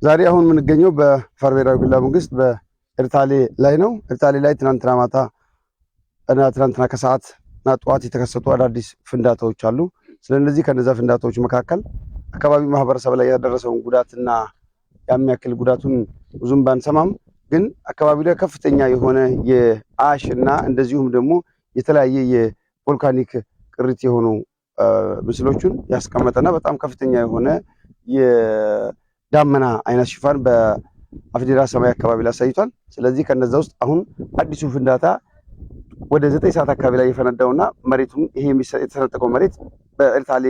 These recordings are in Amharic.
ዛሬ አሁን የምንገኘው በፈርቤራዊ ክልላዊ መንግስት በኤርታሌ ላይ ነው። ኤርታሌ ላይ ትናንትና ማታ እና ትናንትና ከሰዓት እና ጠዋት የተከሰቱ አዳዲስ ፍንዳታዎች አሉ። ስለዚህ ከነዛ ፍንዳታዎች መካከል አካባቢው ማህበረሰብ ላይ ያደረሰውን ጉዳትና የሚያክል ጉዳቱን ብዙም ባንሰማም ግን አካባቢው ላይ ከፍተኛ የሆነ የአሽ እና እንደዚሁም ደግሞ የተለያየ የቮልካኒክ ቅሪት የሆኑ ምስሎችን ያስቀመጠና በጣም ከፍተኛ የሆነ የዳመና አይነት ሽፋን በአፍዴራ ሰማይ አካባቢ ላይ አሳይቷል። ስለዚህ ከነዛ ውስጥ አሁን አዲሱ ፍንዳታ ወደ 9 ሰዓት አካባቢ ላይ የፈነዳውና መሬቱም ይሄ የተሰነጠቀው መሬት በኤርታሌ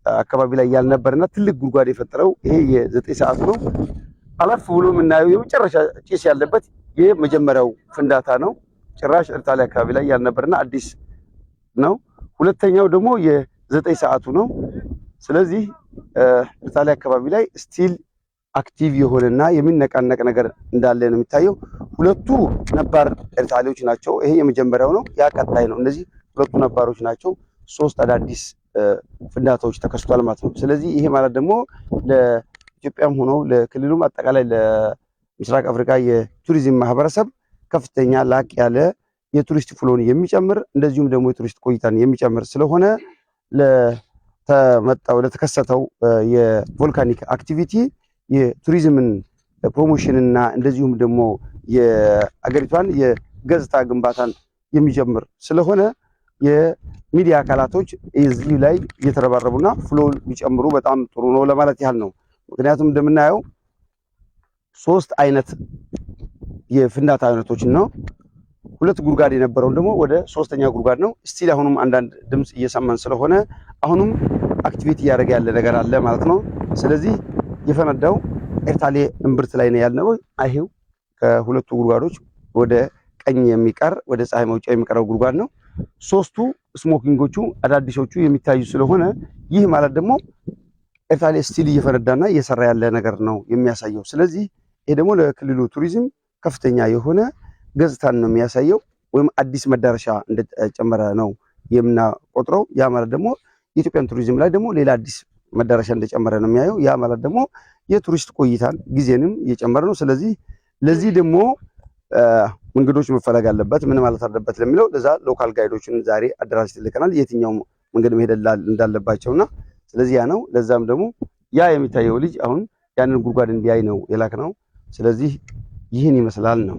አካባቢ ላይ ያልነበረና ትልቅ ጉድጓድ የፈጠረው ይሄ የ9 ሰዓቱ ነው። አለፍ ብሎ የምናየው የመጨረሻ ጭስ ያለበት የመጀመሪያው ፍንዳታ ነው። ጭራሽ ኤርታሌ አካባቢ ላይ ያልነበረና አዲስ ነው። ሁለተኛው ደግሞ የ9 ሰዓቱ ነው። ስለዚህ ኤርታሌ አካባቢ ላይ ስቲል አክቲቭ የሆነና የሚነቃነቅ ነገር እንዳለ ነው የሚታየው። ሁለቱ ነባር ኤርታሌዎች ናቸው። ይሄ የመጀመሪያው ነው። ያ ቀጣይ ነው። እነዚህ ሁለቱ ነባሮች ናቸው። 3 አዳዲስ ፍንዳታዎች ተከስቷል ማለት ነው። ስለዚህ ይሄ ማለት ደግሞ ለኢትዮጵያም ሆኖ ለክልሉም አጠቃላይ ለምስራቅ አፍሪካ የቱሪዝም ማህበረሰብ ከፍተኛ ላቅ ያለ የቱሪስት ፍሎን የሚጨምር እንደዚሁም ደግሞ የቱሪስት ቆይታን የሚጨምር ስለሆነ ለተከሰተው የቮልካኒክ አክቲቪቲ የቱሪዝምን ፕሮሞሽንና እንደዚሁም ደግሞ የአገሪቷን የገጽታ ግንባታን የሚጀምር ስለሆነ የሚዲያ አካላቶች እዚህ ላይ እየተረባረቡና ፍሎ ቢጨምሩ በጣም ጥሩ ነው ለማለት ያህል ነው። ምክንያቱም እንደምናየው 3 አይነት የፍንዳታ አይነቶችን ነው። 2 ጉድጓድ የነበረውን ደግሞ ወደ 3ኛ ጉድጓድ ነው። ስቲል አሁንም አንዳንድ ድምጽ እየሰማን ስለሆነ አሁንም አክቲቪቲ እያደረገ ያለ ነገር አለ ማለት ነው። ስለዚህ የፈነዳው ኤርታሌ እምብርት ላይ ነው ያልነው። አይሄው ከሁለቱ ጉድጓዶች ወደ ቀኝ የሚቀር ወደ ፀሐይ መውጫ የሚቀረው ጉድጓድ ነው። 3ቱ ስሞኪንጎቹ አዳዲሶቹ የሚታዩ ስለሆነ ይህ ማለት ደግሞ ኤርታሌ ስቲል እየፈነዳና እየሰራ ያለ ነገር ነው የሚያሳየው። ስለዚህ ይሄ ደግሞ ለክልሉ ቱሪዝም ከፍተኛ የሆነ ገጽታን ነው የሚያሳየው፣ ወይም አዲስ መዳረሻ እንደጨመረ ነው የምናቆጥረው። ያ ማለት ደግሞ የኢትዮጵያን ቱሪዝም ላይ ደግሞ ሌላ አዲስ መዳረሻ እንደጨመረ ነው የሚያየው። ያ ማለት ደግሞ የቱሪስት ቆይታን ጊዜንም እየጨመረ ነው። ስለዚህ ለዚህ ደግሞ መንገዶች መፈለግ አለበት። ምን ማለት አለበት ለሚለው ለዛ ሎካል ጋይዶችን ዛሬ አደራጅተን ልከናል፣ የትኛው መንገድ መሄድ እንዳለባቸውና ስለዚህ ያ ነው። ለዛም ደግሞ ያ የሚታየው ልጅ አሁን ያንን ጉድጓድ እንዲያይ ነው የላክነው። ስለዚህ ይህን ይመስላል ነው።